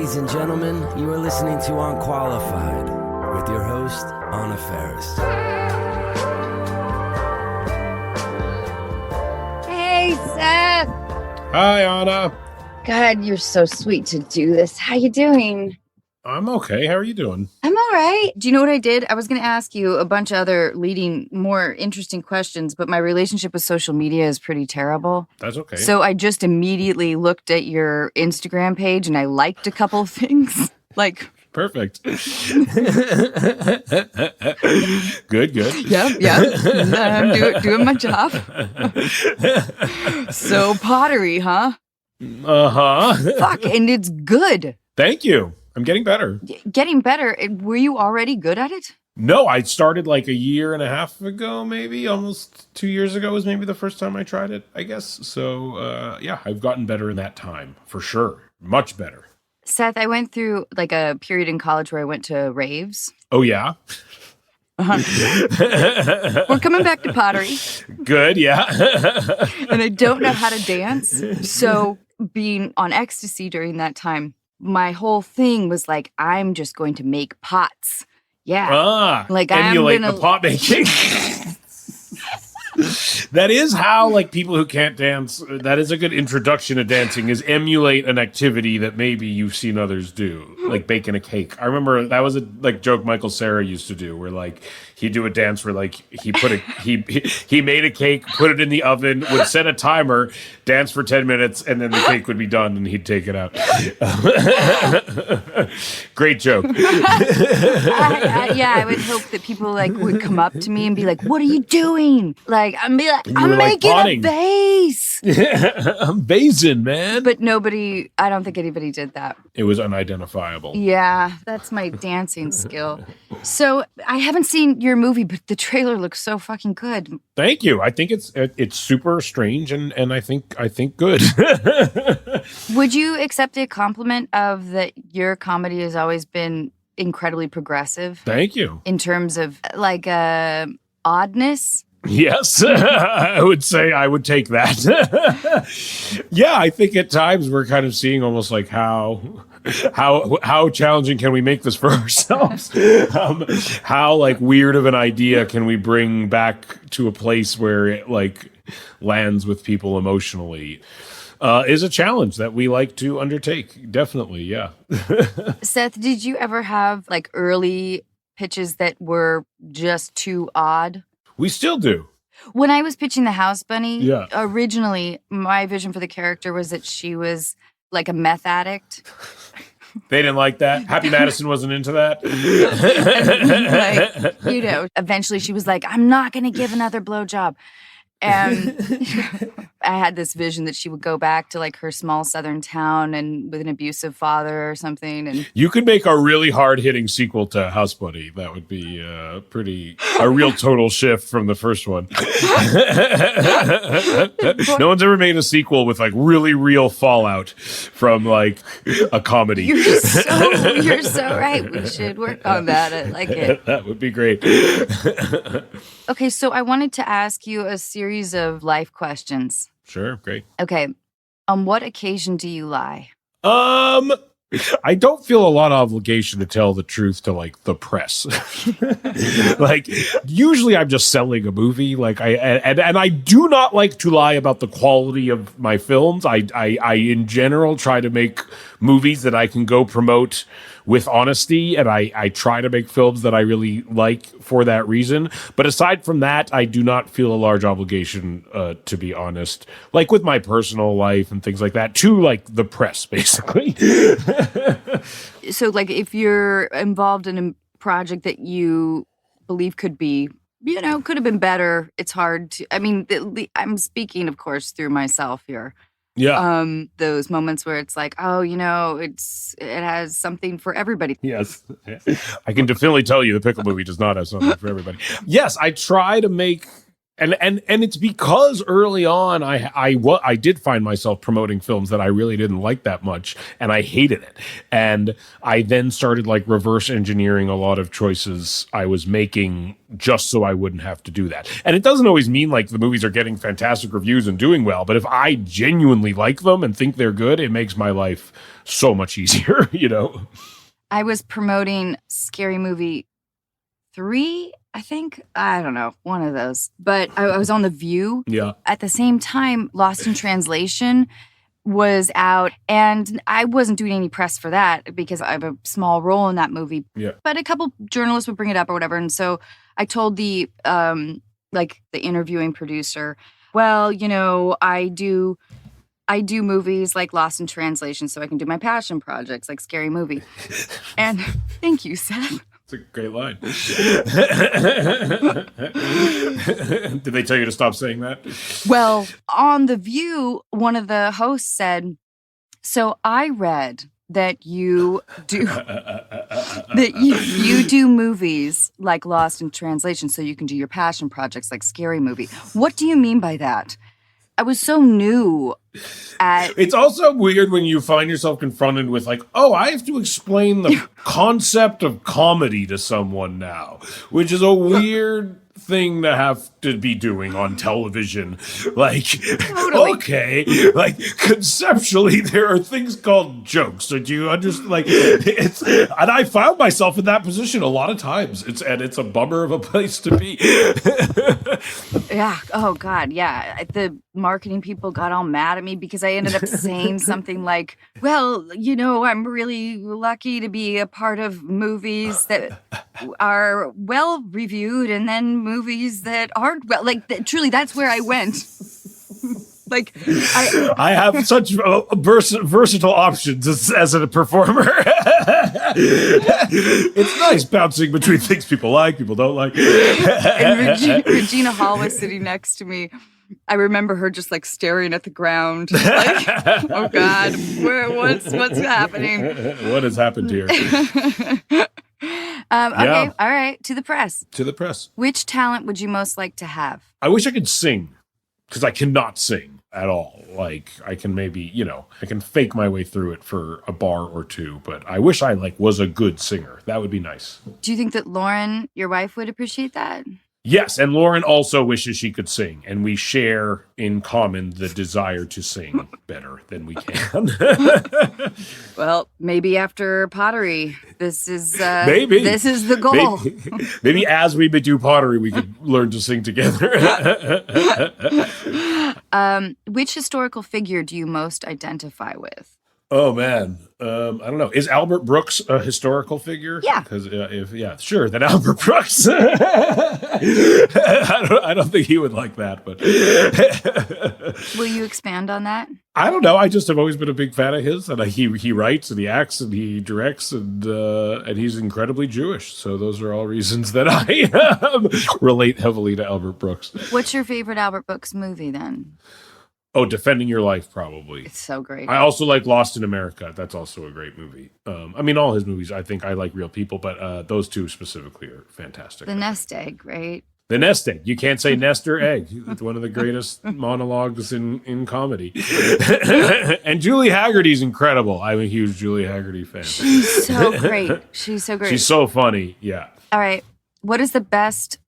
Ladies and gentlemen, you are listening to Unqualified with your host, Anna Faris. Hey, Seth. Hi, Anna. God, you're so sweet to do this. How you doing? I'm okay. How are you doing? I'm all right. Do you know what I did? I was going to ask you a bunch of other leading, more interesting questions, but my relationship with social media is pretty terrible. That's okay. So I just immediately looked at your Instagram page and I liked a couple of things. Like, perfect. Good. Yep. I'm doing my job. So pottery, huh? Uh-huh. Fuck, and it's good. Thank you. I'm getting better. Getting better. Were you already good at it? No, I started like a year and a half ago, maybe. Almost 2 years ago was maybe the first time I tried it, I guess. So, yeah, I've gotten better in that time, for sure. Much better. Seth, I went through like a period in college where I went to raves. Oh, yeah? We're coming back to pottery. Good, yeah. And I don't know how to dance. So being on ecstasy during that time, my whole thing was like, I'm just going to make pots. Yeah. Like emulate the pot making. That is how, like, people who can't dance, that is a good introduction to dancing, is emulate an activity that maybe you've seen others do, like baking a cake. I remember that was a joke Michael Cera used to do, where like he'd do a dance where like he made a cake, put it in the oven, would set a timer, dance for 10 minutes, and then the cake would be done and he'd take it out. Great joke. I would hope that people like would come up to me and be like, "What are you doing?" Like I'm making a vase. I'm basing, man. But I don't think anybody did that. It was unidentifiable. Yeah, that's my dancing skill. So I haven't seen your movie, but the trailer looks so fucking good. Thank you. I think it's super strange and I think good. Would you accept a compliment of that your comedy has always been incredibly progressive? Thank you. In terms of like oddness? Yes, I would say I would take that. Yeah, I think at times we're kind of seeing almost like how challenging can we make this for ourselves? How like weird of an idea can we bring back to a place where it like lands with people emotionally? Is a challenge that we like to undertake. Definitely, yeah. Seth, did you ever have like early pitches that were just too odd? We still do. When I was pitching the House Bunny, yeah. Originally my vision for the character was that she was like a meth addict. They didn't like that. Happy Madison wasn't into that. Like, eventually she was like, "I'm not going to give another blowjob." And I had this vision that she would go back to like her small southern town and with an abusive father or something. And you could make a really hard-hitting sequel to House Bunny. That would be a real total shift from the first one. No one's ever made a sequel with like really real fallout from like a comedy. You're so right. We should work on that. I like it. That would be great. Okay, so I wanted to ask you a series of life questions. Sure, great. Okay, on what occasion do you lie? I don't feel a lot of obligation to tell the truth to like the press. Like usually I'm just selling a movie. Like I do not like to lie about the quality of my films. I in general try to make movies that I can go promote with honesty, and I try to make films that I really like for that reason. But aside from that, I do not feel a large obligation, to be honest, like with my personal life and things like that, to like the press, basically. So like if you're involved in a project that you believe could be, could have been better, it's hard to, I mean, I'm speaking, of course, through myself here. Yeah. Those moments where it's like, oh, it has something for everybody. Yes. I can definitely tell you the Pickle movie does not have something for everybody. Yes, I try to make And it's because early on I did find myself promoting films that I really didn't like that much, and I hated it. And I then started like reverse engineering a lot of choices I was making just so I wouldn't have to do that. And it doesn't always mean like the movies are getting fantastic reviews and doing well, but if I genuinely like them and think they're good, it makes my life so much easier, you know. I was promoting Scary Movie 3, I think. I don't know, one of those. But I was on The View. Yeah. At the same time, Lost in Translation was out, and I wasn't doing any press for that because I have a small role in that movie. Yeah. But a couple journalists would bring it up or whatever, and so I told the interviewing producer, well, you know, I do movies like Lost in Translation so I can do my passion projects like Scary Movie. And thank you, Seth. It's a great line. Did they tell you to stop saying that? Well, on The View, one of the hosts said, so I read that you do you do movies like Lost in Translation so you can do your passion projects like Scary Movie. What do you mean by that? I was so new at... It's also weird when you find yourself confronted with like, oh, I have to explain the concept of comedy to someone now, which is a weird thing to have to be doing on television. Like, Totally. Okay, like conceptually there are things called jokes. So do you understand? Like, it's, and I found myself in that position a lot of times. It's a bummer of a place to be. Yeah. Oh, God. Yeah. The marketing people got all mad at me because I ended up saying something like, well, you know, I'm really lucky to be a part of movies that are well reviewed and then movies that aren't well. Like, truly, that's where I went. Like, I have such versatile options as a performer. It's nice bouncing between things people like, people don't like. And Regina Hall was sitting next to me. I remember her just like staring at the ground, like, "Oh God, what's happening? What has happened here?" Okay, all right. To the press. To the press. Which talent would you most like to have? I wish I could sing, because I cannot sing at all. Like, I can maybe, I can fake my way through it for a bar or two, but I wish I was a good singer. That would be nice. Do you think that Lauren, your wife, would appreciate that? Yes, and Lauren also wishes she could sing, and we share in common the desire to sing better than we can. Well, maybe after pottery, this is maybe this is the goal. Maybe as we do pottery, we could learn to sing together. Which historical figure do you most identify with? Oh man, I don't know. Is Albert Brooks a historical figure? Yeah. Because sure, then Albert Brooks. I don't think he would like that, but Will you expand on that? I don't know. I just have always been a big fan of his, and he writes and he acts and he directs and he's incredibly Jewish. So those are all reasons that I relate heavily to Albert Brooks. What's your favorite Albert Brooks movie then? Oh, Defending Your Life, probably. It's so great. I also like Lost in America. That's also a great movie. I mean, all his movies, I think I like real people, but those two specifically are fantastic. The Nest Egg, right? The Nest Egg. You can't say nest or egg. It's one of the greatest monologues in comedy. And Julie Haggerty's incredible. I'm a huge Julie Haggerty fan. She's so great. She's so great. She's so funny. Yeah. All right. What is the best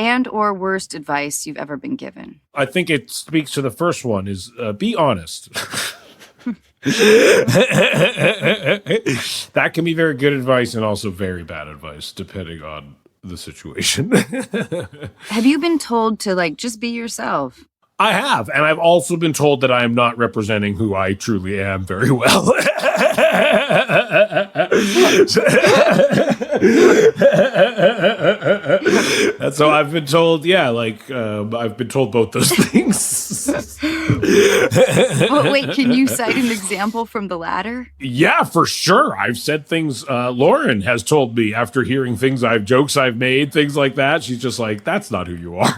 and or worst advice you've ever been given? I think it speaks to the first one is be honest. That can be very good advice and also very bad advice, depending on the situation. Have you been told to just be yourself? I have, and I've also been told that I am not representing who I truly am very well. And so I've been told, I've been told both those things. Well, wait, can you cite an example from the latter? Yeah, for sure. I've said things. Lauren has told me after hearing jokes I've made, things like that. She's just like, that's not who you are.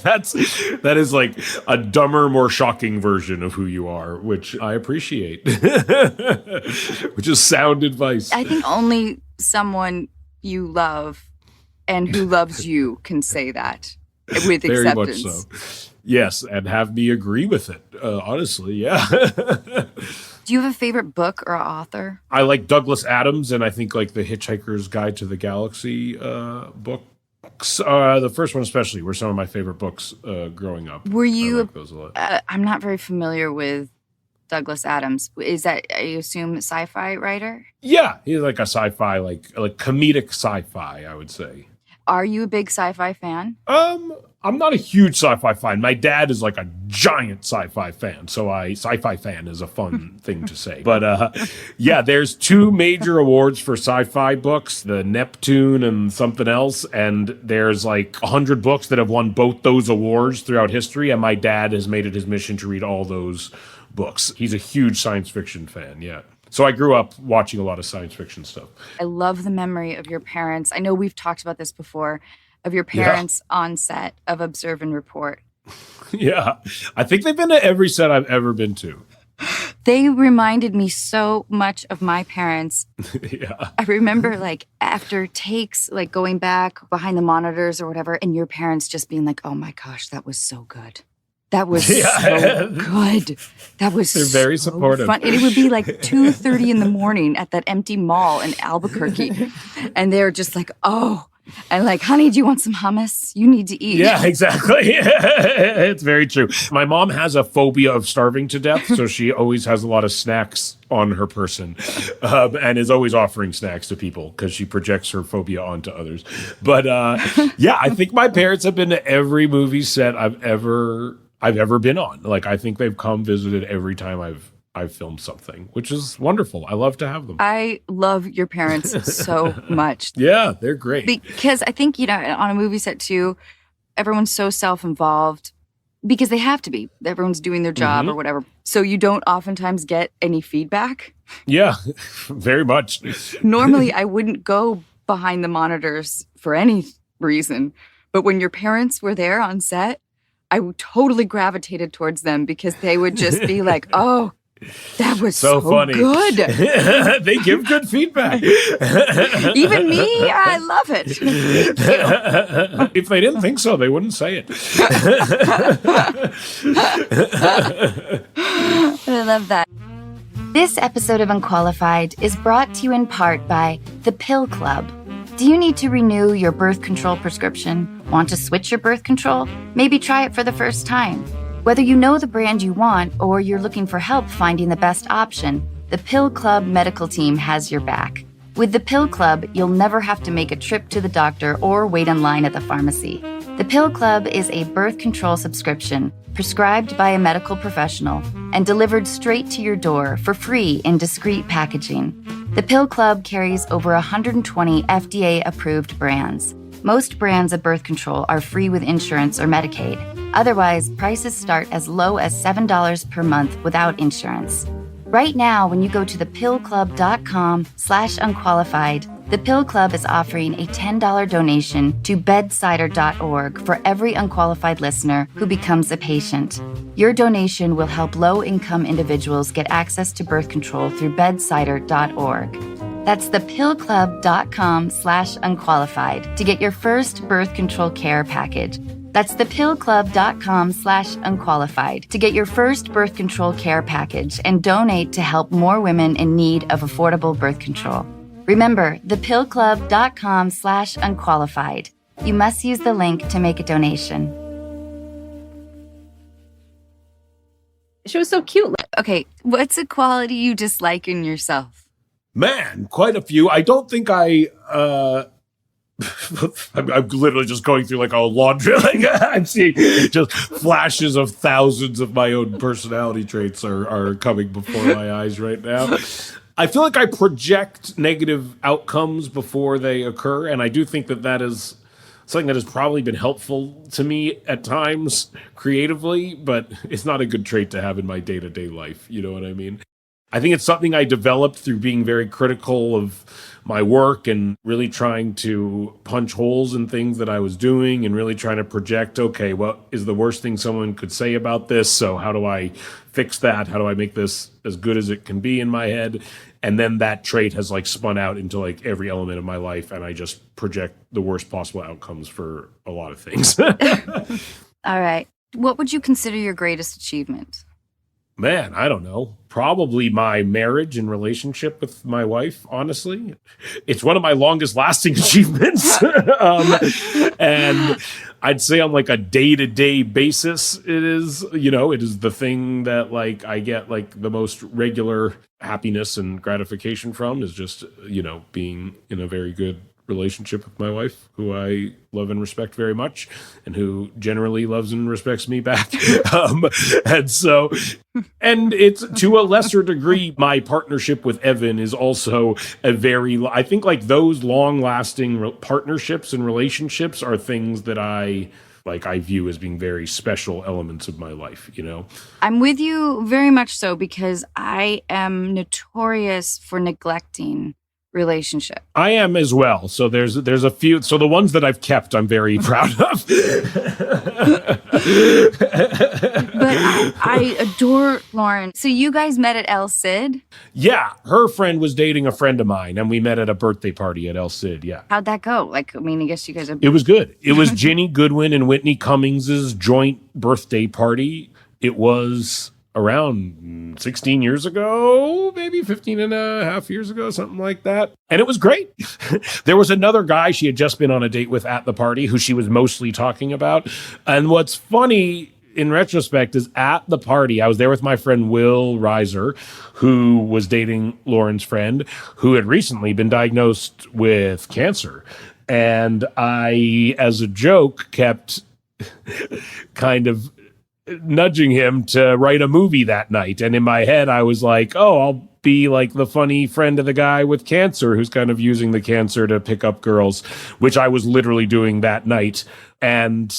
That is like a dumber, more shocking version of who you are, which I appreciate. Which is sound advice. I think only someone you love and who loves you can say that. with Very acceptance. much so. Yes, and have me agree with it. Honestly, yeah. Do you have a favorite book or author? I like Douglas Adams, and I think like the Hitchhiker's Guide to the Galaxy books. The first one especially were some of my favorite books growing up. Were you? I like those a lot. I'm not very familiar with Douglas Adams. Is that, I assume, a sci-fi writer? Yeah, he's like a sci-fi, like comedic sci-fi, I would say. Are you a big sci-fi fan? I'm not a huge sci-fi fan. My dad is like a giant sci-fi fan, so sci-fi fan is a fun thing to say. But yeah, there's 2 major awards for sci-fi books, the Neptune and something else, and there's like 100 books that have won both those awards throughout history, and my dad has made it his mission to read all those books. He's a huge science fiction fan, yeah. So I grew up watching a lot of science fiction stuff. I love the memory of your parents. I know we've talked about this before, of your parents on set of Observe and Report. Yeah. I think they've been to every set I've ever been to. They reminded me so much of my parents. Yeah. I remember like after takes, like going back behind the monitors or whatever, and your parents just being like, oh my gosh, that was so good. That was so good. That was They're very supportive. fun. And it would be like 2:30 in the morning at that empty mall in Albuquerque. And they're just like, oh. And like, honey, do you want some hummus? You need to eat. Yeah, exactly. It's very true. My mom has a phobia of starving to death, so she always has a lot of snacks on her person and is always offering snacks to people because she projects her phobia onto others. But yeah, I think my parents have been to every movie set I've ever been on. Like, I think they've come visited every time I've filmed something, which is wonderful. I love to have them. I love your parents so much. Yeah, they're great. Because I think, on a movie set too, everyone's so self-involved because they have to be. Everyone's doing their job or whatever. So you don't oftentimes get any feedback. Yeah, very much. Normally, I wouldn't go behind the monitors for any reason. But when your parents were there on set, I totally gravitated towards them because they would just be like, oh, that was so funny. Good. They give good feedback. Even me, I love it. Thank you. If they didn't think so, they wouldn't say it. I love that. This episode of Unqualified is brought to you in part by The Pill Club. Do you need to renew your birth control prescription? Want to switch your birth control? Maybe try it for the first time. Whether you know the brand you want or you're looking for help finding the best option, the Pill Club medical team has your back. With the Pill Club, you'll never have to make a trip to the doctor or wait in line at the pharmacy. The Pill Club is a birth control subscription prescribed by a medical professional and delivered straight to your door for free in discreet packaging. The Pill Club carries over 120 FDA-approved brands. Most brands of birth control are free with insurance or Medicaid. Otherwise, prices start as low as $7 per month without insurance. Right now, when you go to thepillclub.com/unqualified, the Pill Club is offering a $10 donation to bedsider.org for every unqualified listener who becomes a patient. Your donation will help low-income individuals get access to birth control through bedsider.org. That's thepillclub.com/unqualified to get your first birth control care package. That's thepillclub.com/unqualified to get your first birth control care package and donate to help more women in need of affordable birth control. Remember, thepillclub.com/unqualified. You must use the link to make a donation. She was so cute. Okay, what's a quality you dislike in yourself? Man, quite a few. I don't think I'm literally just going through like a laundry. Like, I'm seeing just flashes of thousands of my own personality traits are coming before my eyes right now. I feel like I project negative outcomes before they occur, and I do think that is something that has probably been helpful to me at times creatively, but it's not a good trait to have in my day-to-day life. You know what I mean? I think it's something I developed through being very critical of my work and really trying to punch holes in things that I was doing and really trying to project, okay, what is the worst thing someone could say about this? So how do I fix that? How do I make this as good as it can be in my head? And then that trait has like spun out into like every element of my life. And I just project the worst possible outcomes for a lot of things. All right. What would you consider your greatest achievement? Man, I don't know. Probably my marriage and relationship with my wife, honestly. It's one of my longest lasting achievements. And I'd say on like a day-to-day basis, it is the thing that like I get like the most regular happiness and gratification from is just, being in a very good relationship with my wife, who I love and respect very much, and who generally loves and respects me back. And it's to a lesser degree, my partnership with Evan is also I think like those long-lasting partnerships and relationships are things that I view as being very special elements of my life, I'm with you very much so, because I am notorious for neglecting relationship. I am as well. So there's a few. So the ones that I've kept, I'm very proud of. But I adore Lauren. So you guys met at El Cid? Yeah, her friend was dating a friend of mine, and we met at a birthday party at El Cid. Yeah. How'd that go? I guess you guys are. It was good. It was Ginny Goodwin and Whitney Cummings's joint birthday party. It was around 16 years ago, maybe 15 and a half years ago, something like that. And it was great. There was another guy she had just been on a date with at the party who she was mostly talking about. And what's funny in retrospect is at the party, I was there with my friend Will Reiser, who was dating Lauren's friend, who had recently been diagnosed with cancer. And I, as a joke, kept kind of nudging him to write a movie that night. And in my head, I was like, oh, I'll be like the funny friend of the guy with cancer who's kind of using the cancer to pick up girls, which I was literally doing that night. And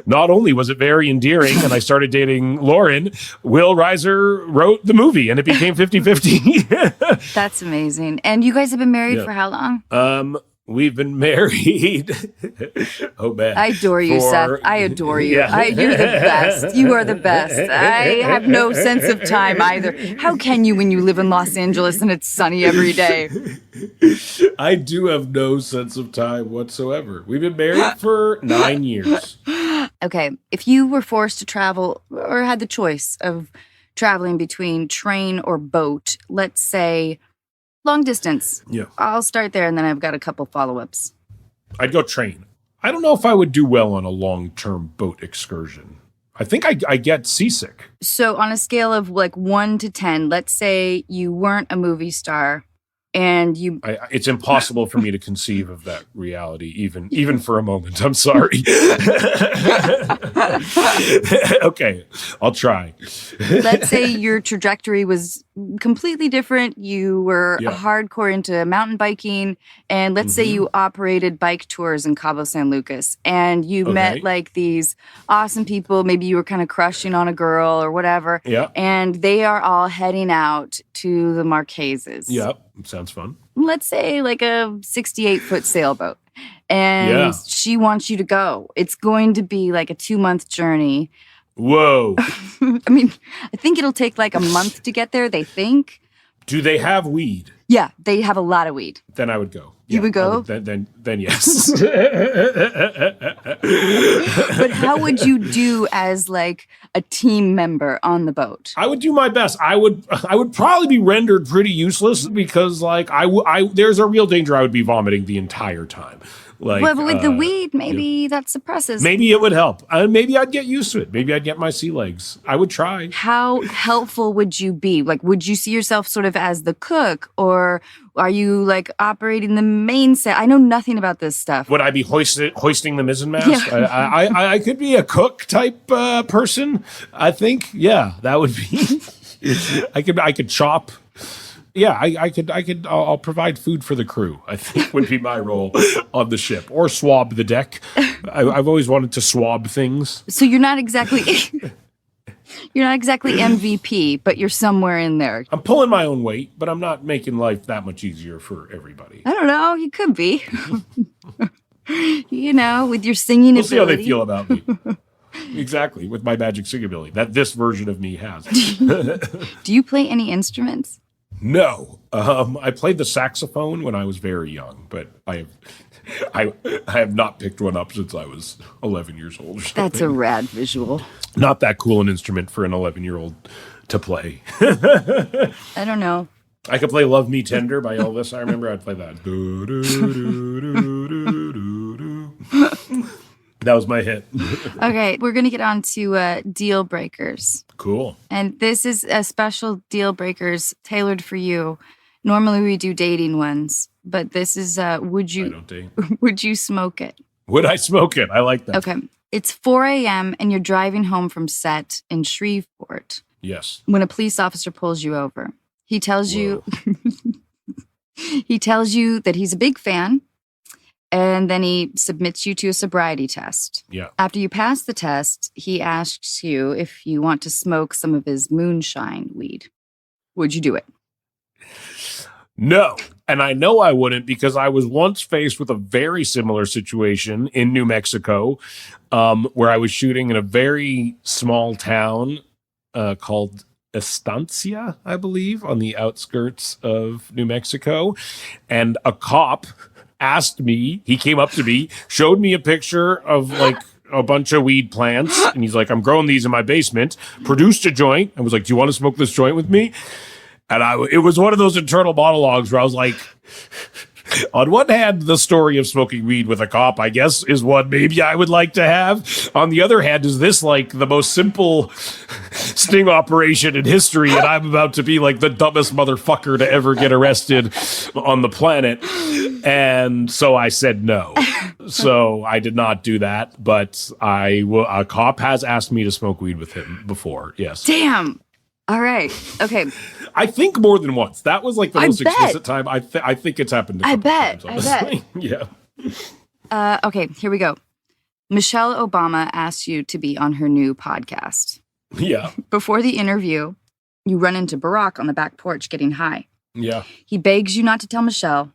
not only was it very endearing and I started dating Lauren, Will Reiser wrote the movie and it became 50-50. That's amazing. And you guys have been married for how long? We've been married. Oh, man. I adore you, Seth. I adore you. Yeah. You're the best. You are the best. I have no sense of time either. How can you when you live in Los Angeles and it's sunny every day? I do have no sense of time whatsoever. We've been married for 9 years. Okay. If you were forced to travel or had the choice of traveling between train or boat, let's say long distance. Yeah. I'll start there and then I've got a couple follow-ups. I'd go train. I don't know if I would do well on a long-term boat excursion. I think I get seasick. So on a scale of like 1 to 10, let's say you weren't a movie star and you... it's impossible for me to conceive of that reality, even for a moment. I'm sorry. Okay, I'll try. Let's say your trajectory was completely different. You were hardcore into mountain biking, and let's say you operated bike tours in Cabo San Lucas, and you met like these awesome people. Maybe you were kind of crushing on a girl or whatever. Yeah. And they are all heading out to the Marquesas. Yep. Sounds fun. Let's say like a 68-foot sailboat. And she wants you to go. It's going to be like a 2-month journey. Whoa. I mean, I think it'll take like a month to get there, they think. Do they have weed? Yeah, they have a lot of weed. Then I would go. You would go? Then yes. But how would you do as like a team member on the boat? I would do my best. I would probably be rendered pretty useless because like there's a real danger I would be vomiting the entire time. Like, well, but with the weed, maybe that suppresses. Maybe it would help. Maybe I'd get used to it. Maybe I'd get my sea legs. I would try. How helpful would you be? Like, would you see yourself sort of as the cook, or are you like operating the main set? I know nothing about this stuff. Would I be hoisting the mizzenmast? Yeah. I could be a cook type person. I think. Yeah, that would be. I could chop. Yeah, I'll provide food for the crew, I think would be my role on the ship. Or swab the deck. I've always wanted to swab things. So you're not exactly... You're not exactly MVP, but you're somewhere in there. I'm pulling my own weight, but I'm not making life that much easier for everybody. I don't know. You could be. With your singing We'll see how they ability. feel about me. Exactly, with my magic singing ability that this version of me has. Do you play any instruments? No, I played the saxophone when I was very young, but I have not picked one up since I was 11 years old. Or something. That's a rad visual. Not that cool an instrument for an 11-year-old to play. I don't know. I could play "Love Me Tender" by Elvis. I remember I'd play that. That was my hit. Okay, we're going to get on to deal breakers. Cool. And this is a special deal breakers tailored for you. Normally we do dating ones, but this is would I don't date. would you smoke it? Would I smoke it? I like that. Okay. It's 4 a.m. and you're driving home from set in Shreveport Yes. when a police officer pulls you over. He tells you that he's a big fan, and then he submits you to a sobriety test. Yeah. After you pass the test, he asks you if you want to smoke some of his moonshine weed. Would you do it? No. And I know I wouldn't because I was once faced with a very similar situation in New Mexico, where I was shooting in a very small town called Estancia, I believe, on the outskirts of New Mexico. And a cop asked me, he came up to me, showed me a picture of like a bunch of weed plants. And he's like, I'm growing these in my basement, produced a joint. I was like, do you want to smoke this joint with me? And it was one of those internal monologues where I was like, on one hand, the story of smoking weed with a cop, I guess, is one maybe I would like to have. On the other hand, is this like the most simple sting operation in history, and I'm about to be like the dumbest motherfucker to ever get arrested on the planet? And so I said no. So I did not do that, but a cop has asked me to smoke weed with him before, yes. Damn. All right. Okay. I think more than once. That was like the most bet. explicit time. I think it's happened. I bet. Times, I bet. Yeah. Okay, here we go. Michelle Obama asked you to be on her new podcast. Yeah. Before the interview, you run into Barack on the back porch getting high. Yeah. He begs you not to tell Michelle.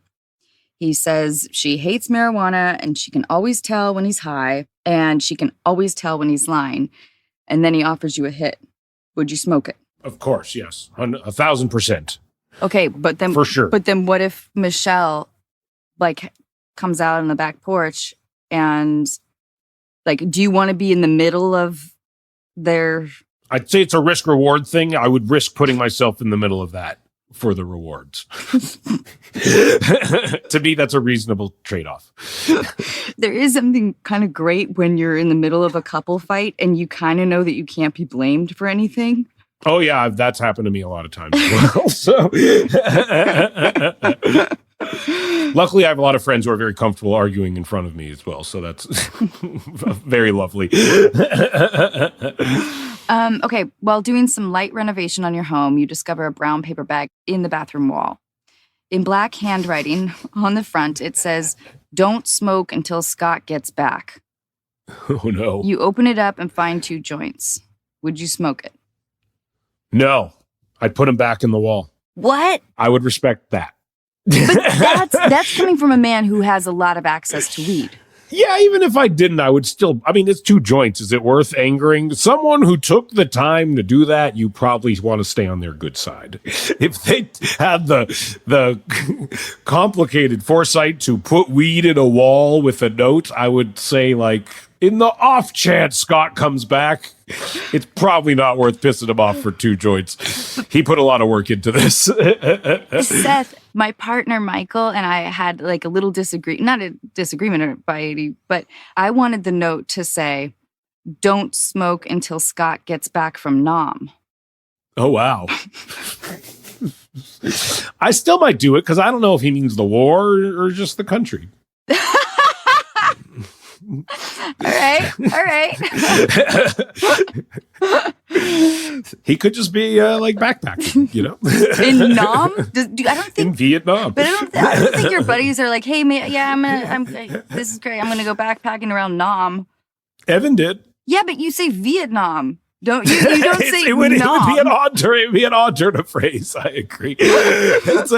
He says she hates marijuana and she can always tell when he's high and she can always tell when he's lying. And then he offers you a hit. Would you smoke it? Of course, yes. 1,000%. Okay, but then For sure. But then what if Michelle like comes out on the back porch and like, do you want to be in the middle of their... I'd say it's a risk reward thing. I would risk putting myself in the middle of that for the rewards. To me, that's a reasonable trade-off. There is something kind of great when you're in the middle of a couple fight and you kind of know that you can't be blamed for anything. Oh, yeah, that's happened to me a lot of times as well. So, luckily, I have a lot of friends who are very comfortable arguing in front of me as well. So that's very lovely. Okay, while doing some light renovation on your home, you discover a brown paper bag in the bathroom wall. In black handwriting on the front, it says, "Don't smoke until Scott gets back." Oh, no. You open it up and find 2 joints. Would you smoke it? No. I'd put him back in the wall. What? I would respect that. But that's coming from a man who has a lot of access to weed. Yeah, even if I didn't, I would still, I mean, it's 2 joints. Is it worth angering? Someone who took the time to do that, you probably want to stay on their good side. If they had the complicated foresight to put weed in a wall with a note, I would say, like, in the off chance Scott comes back, it's probably not worth pissing him off for 2 joints. He put a lot of work into this. Seth, my partner Michael and I had like a little not a disagreement by any, but I wanted the note to say, "Don't smoke until Scott gets back from Nam." Oh, wow. I still might do it because I don't know if he means the war or just the country. All right. He could just be like backpacking, you know? In Nam? I don't think. In Vietnam. But I don't think your buddies are like, "Hey, man, yeah, this is great. I'm gonna go backpacking around Nam." Evan did. Yeah, but you say Vietnam. Don't you don't say it would be nom. an odd turn. It'd be an odd turn of phrase. I agree. It's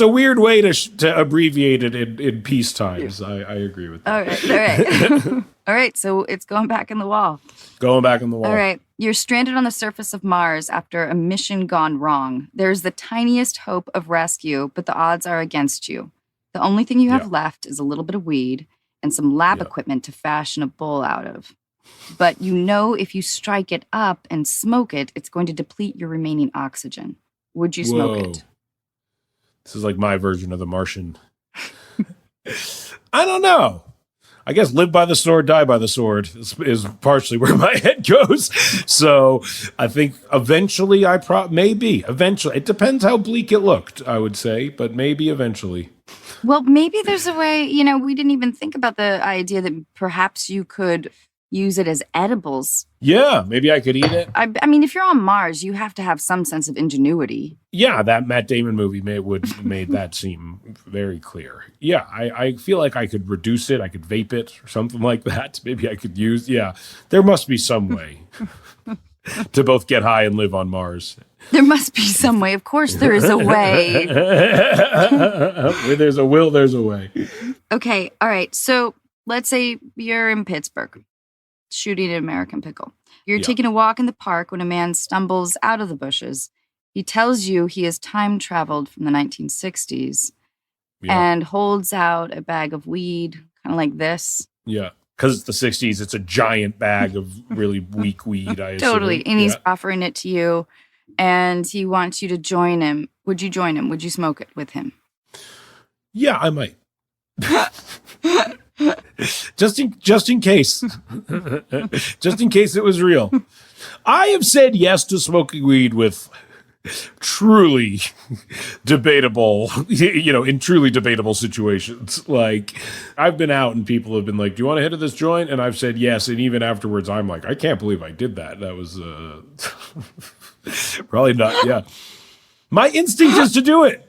a weird way to abbreviate it in peace times. I agree with that. All right. All right. So it's going back in the wall. Going back in the wall. All right. You're stranded on the surface of Mars after a mission gone wrong. There's the tiniest hope of rescue, but the odds are against you. The only thing you have left is a little bit of weed and some lab equipment to fashion a bowl out of. But you know if you strike it up and smoke it, it's going to deplete your remaining oxygen. Would you smoke it? This is like my version of The Martian. I don't know. I guess live by the sword, die by the sword is partially where my head goes. So I think eventually maybe. It depends how bleak it looked, I would say, but maybe eventually. Well, maybe there's a way, we didn't even think about the idea that perhaps you could use it as edibles. Yeah, maybe I could eat it. I mean, if you're on Mars, you have to have some sense of ingenuity. Yeah, that Matt Damon movie made that seem very clear. Yeah, I feel like I could reduce it. I could vape it or something like that. Maybe I could use, there must be some way to both get high and live on Mars. There must be some way. Of course there is a way. Where there's a will, there's a way. Okay, all right. So let's say you're in Pittsburgh shooting An American Pickle. You're taking a walk in the park when a man stumbles out of the bushes. He tells you he has time traveled from the 1960s and holds out a bag of weed, kind of like this. Yeah, because it's the 60s. It's a giant bag of really weak weed, I assume. Totally. And he's offering it to you, and he wants you to join him. Would you join him? Would you smoke it with him? Yeah, I might. Just in case. Just in case it was real. I have said yes to smoking weed with truly debatable, in truly debatable situations. Like, I've been out and people have been like, do you want to hit this joint? And I've said yes. And even afterwards, I'm like, I can't believe I did that. That was probably not. Yeah. My instinct is to do it.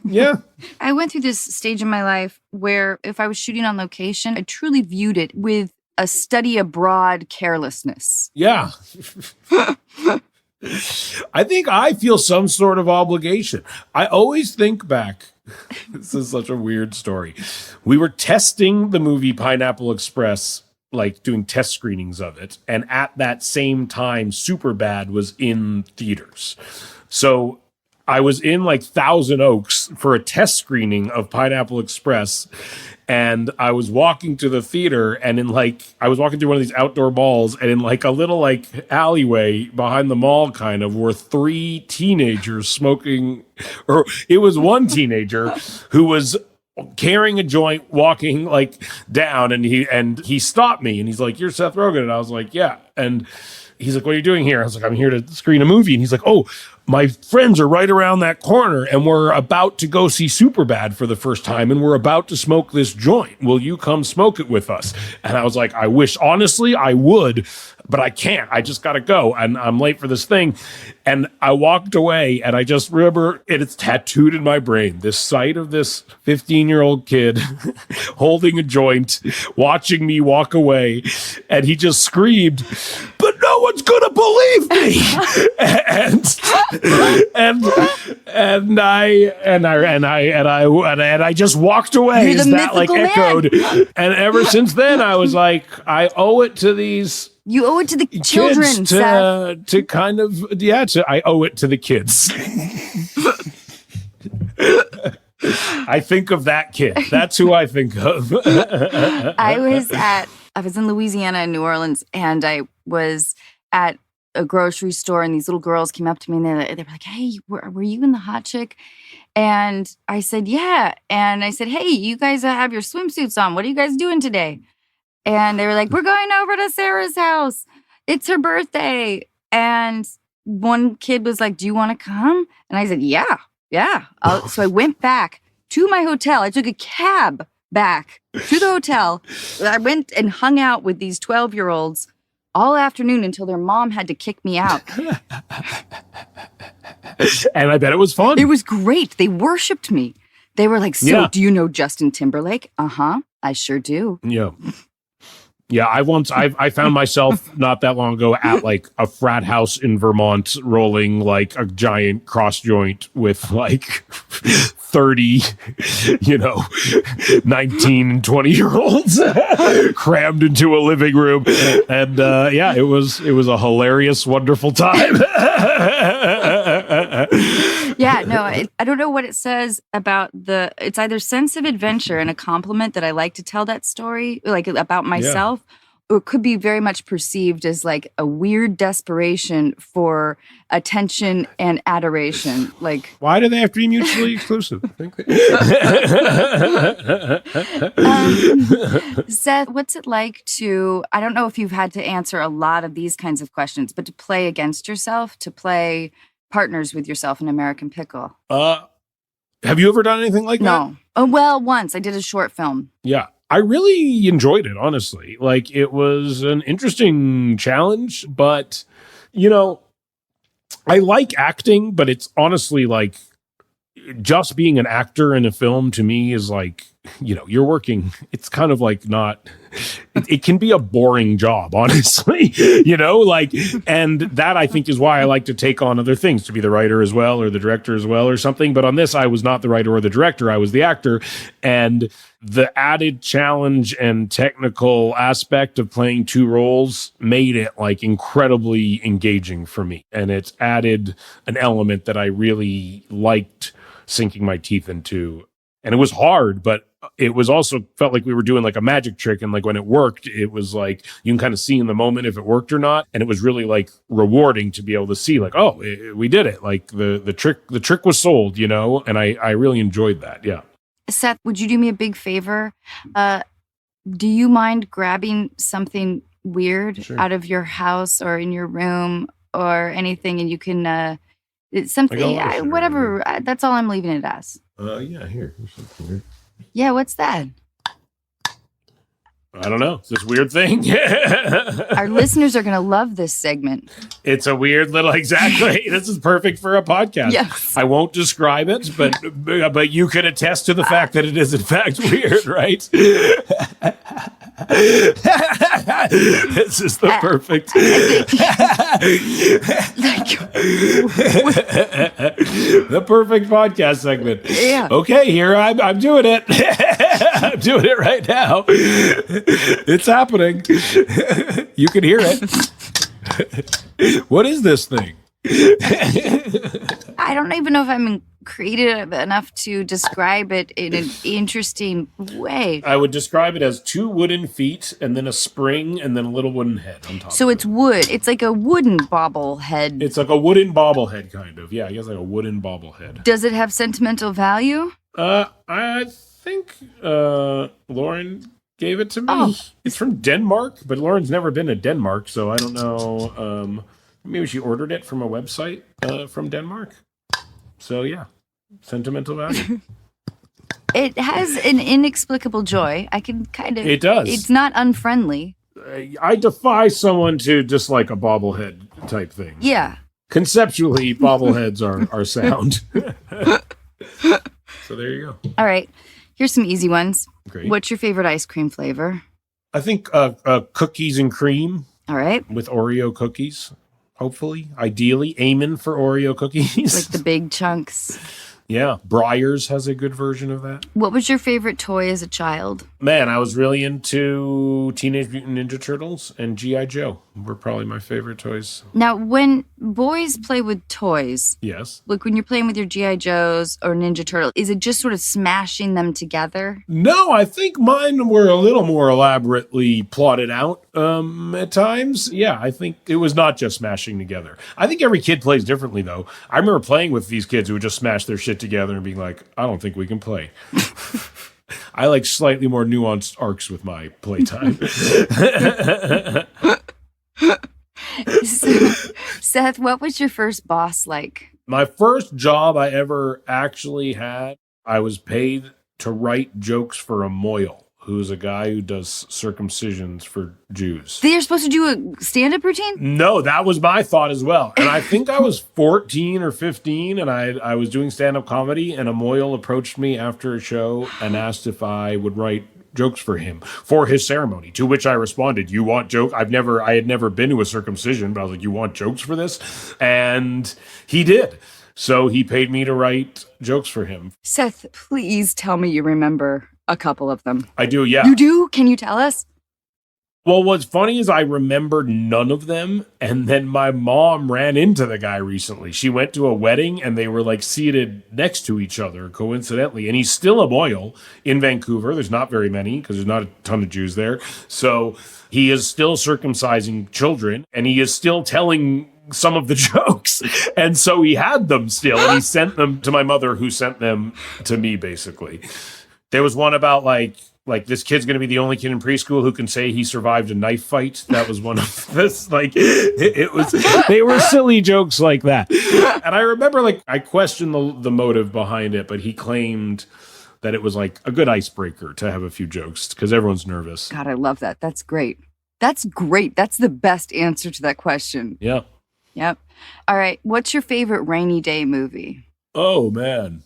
Yeah. I went through this stage in my life where if I was shooting on location, I truly viewed it with a study abroad carelessness. Yeah. I think I feel some sort of obligation. I always think back. This is such a weird story. We were testing the movie Pineapple Express, like doing test screenings of it. And at that same time, Superbad was in theaters. So I was in like Thousand Oaks for a test screening of Pineapple Express, and I was walking to the theater, and I was walking through one of these outdoor malls, and in like a little like alleyway behind the mall kind of were 3 teenagers smoking, or it was one teenager who was carrying a joint, walking like down, and he stopped me, and he's like, "You're Seth Rogen," and I was like, "Yeah," and he's like, "What are you doing here?" I was like, "I'm here to screen a movie," and he's like, "Oh, my friends are right around that corner, and we're about to go see Superbad for the first time, and we're about to smoke this joint. Will you come smoke it with us?" And I was like, I wish, honestly, I would, but I can't. I just got to go, and I'm late for this thing. And I walked away, and I just remember, and it's tattooed in my brain, this sight of this 15-year-old kid holding a joint, watching me walk away, and he just screamed, "But no one's gonna believe me!" and I just walked away. You're as the that like mythical echoed, and ever since then I was like, I owe it to these. You owe it to the children, Seth. To kind of, I owe it to the kids. I think of that kid. That's who I think of. I was in Louisiana and New Orleans, and I was at a grocery store, and these little girls came up to me, and they were like, "Hey, were you in the Hot Chick?" And I said, "Yeah." And I said, "Hey, you guys have your swimsuits on. What are you guys doing today?" And they were like, "We're going over to Sarah's house. It's her birthday." And one kid was like, "Do you want to come?" And I said, yeah. So I went back to my hotel. I took a cab back to the hotel. I went and hung out with these 12-year-olds all afternoon until their mom had to kick me out. And I bet it was fun. It was great. They worshiped me. They were like, "So, do you know Justin Timberlake?" "Uh-huh, I sure do." Yeah. Yeah, I found myself not that long ago at like a frat house in Vermont rolling like a giant cross joint with like 30, 19 and 20-year-olds crammed into a living room. And it was a hilarious, wonderful time. Yeah, no, I don't know what it says about it's either sense of adventure and a compliment that I like to tell that story, like about myself, or it could be very much perceived as like a weird desperation for attention and adoration. Like, why do they have to be mutually exclusive? Seth, what's it like I don't know if you've had to answer a lot of these kinds of questions, but to play against yourself, to play partners with yourself in American Pickle. Have you ever done anything like that? No. Oh, well, once I did a short film. Yeah. I really enjoyed it, honestly. Like, it was an interesting challenge, but, I like acting, but it's honestly like just being an actor in a film to me is like, you're working. It's kind of like it can be a boring job, honestly, and that I think is why I like to take on other things, to be the writer as well, or the director as well, or something. But on this, I was not the writer or the director. I was the actor. And the added challenge and technical aspect of playing two roles made it like incredibly engaging for me. And it's added an element that I really liked sinking my teeth into. And it was hard, but it was also felt like we were doing like a magic trick. And like when it worked, it was like you can kind of see in the moment if it worked or not. And it was really like rewarding to be able to see like, oh, we did it. Like the trick was sold, and I really enjoyed that. Yeah. Seth, would you do me a big favor? Do you mind grabbing something weird out of your house or in your room or anything? And you can, it's something, whatever. That's all I'm leaving it as. Yeah, here's something weird. Yeah, what's that? I don't know. It's this weird thing. Our listeners are going to love this segment. It's a weird little, exactly. This is perfect for a podcast. Yes. I won't describe it, but you can attest to the fact that it is in fact weird, right? This is the perfect. The perfect podcast segment. Yeah. Okay, here I'm doing it. I'm doing it right now. It's happening. You can hear it. What is this thing? I don't even know if I'm creative enough to describe it in an interesting way. I would describe it as 2 wooden feet and then a spring and then a little wooden head on top. So it's wood. It's like a wooden bobblehead. It's like a wooden bobblehead, kind of. Yeah, I guess like a wooden bobblehead. Does it have sentimental value? I think Lauren gave it to me. Oh. It's from Denmark, but Lauren's never been to Denmark, so I don't know. Maybe she ordered it from a website from Denmark. So yeah, sentimental value. It has an inexplicable joy. I can kind of. It does. It's not unfriendly. I defy someone to dislike a bobblehead type thing. Yeah. Conceptually, bobbleheads are sound. So there you go. All right. Here's some easy ones. Great. What's your favorite ice cream flavor? I think cookies and cream. All right. With Oreo cookies, hopefully. Ideally, aiming for Oreo cookies. Like the big chunks. Yeah. Breyers has a good version of that. What was your favorite toy as a child? Man, I was really into Teenage Mutant Ninja Turtles and G.I. Joe were probably my favorite toys. Now, when boys play with toys, yes, like when you're playing with your G.I. Joes or Ninja Turtle, is it just sort of smashing them together? No, I think mine were a little more elaborately plotted out at times. Yeah, I think it was not just smashing together. I think every kid plays differently, though. I remember playing with these kids who would just smash their shit together and being like, I don't think we can play. I like slightly more nuanced arcs with my playtime. Seth, what was your first boss like? My first job I ever actually had, I was paid to write jokes for a moil, who's a guy who does circumcisions for Jews. You're supposed to do a stand-up routine? No, that was my thought as well. And I think I was 14 or 15, and I was doing stand-up comedy, and a moil approached me after a show and asked if I would write jokes for him for his ceremony, to which I responded, you want jokes? I had never been to a circumcision, but I was like, you want jokes for this? And he did. So he paid me to write jokes for him. Seth, please tell me you remember a couple of them. I do, yeah. You do? Can you tell us? Well, what's funny is I remembered none of them, and then my mom ran into the guy recently. She went to a wedding, and they were like seated next to each other, coincidentally. And he's still a boil in Vancouver. There's not very many because there's not a ton of Jews there. So he is still circumcising children, and he is still telling some of the jokes. And so he had them still, and he sent them to my mother, who sent them to me, basically. There was one about like this kid's going to be the only kid in preschool who can say he survived a knife fight. That was one of this. They were silly jokes like that. And I remember I questioned the motive behind it, but he claimed that it was like a good icebreaker to have a few jokes because everyone's nervous. God, I love that. That's great. That's great. That's the best answer to that question. Yeah. Yep. All right. What's your favorite rainy day movie? Oh, man.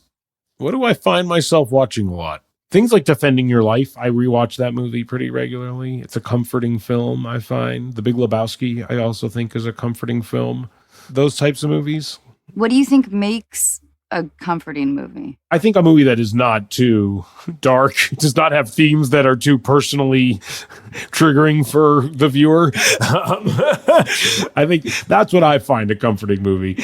What do I find myself watching a lot? Things like Defending Your Life. I rewatch that movie pretty regularly. It's a comforting film, I find. The Big Lebowski, I also think, is a comforting film. Those types of movies. What do you think makes a comforting movie? I think a movie that is not too dark, does not have themes that are too personally triggering for the viewer. I think that's what I find a comforting movie.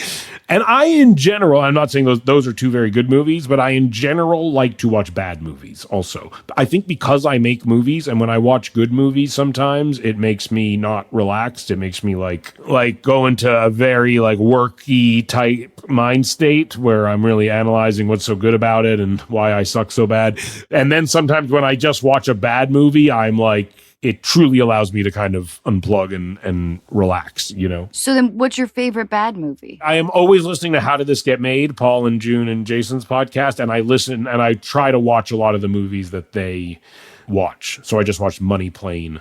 And I, in general, I'm not saying those are two very good movies, but I, in general, like to watch bad movies also. I think because I make movies, and when I watch good movies sometimes, it makes me not relaxed. It makes me like go into a very worky type mind state where I'm really analyzing what's so good about it and why I suck so bad. And then sometimes when I just watch a bad movie, I'm like, it truly allows me to kind of unplug and relax, you know? So then what's your favorite bad movie? I am always listening to How Did This Get Made, Paul and June and Jason's podcast, and I listen and I try to watch a lot of the movies that they watch. So I just watched Money Plane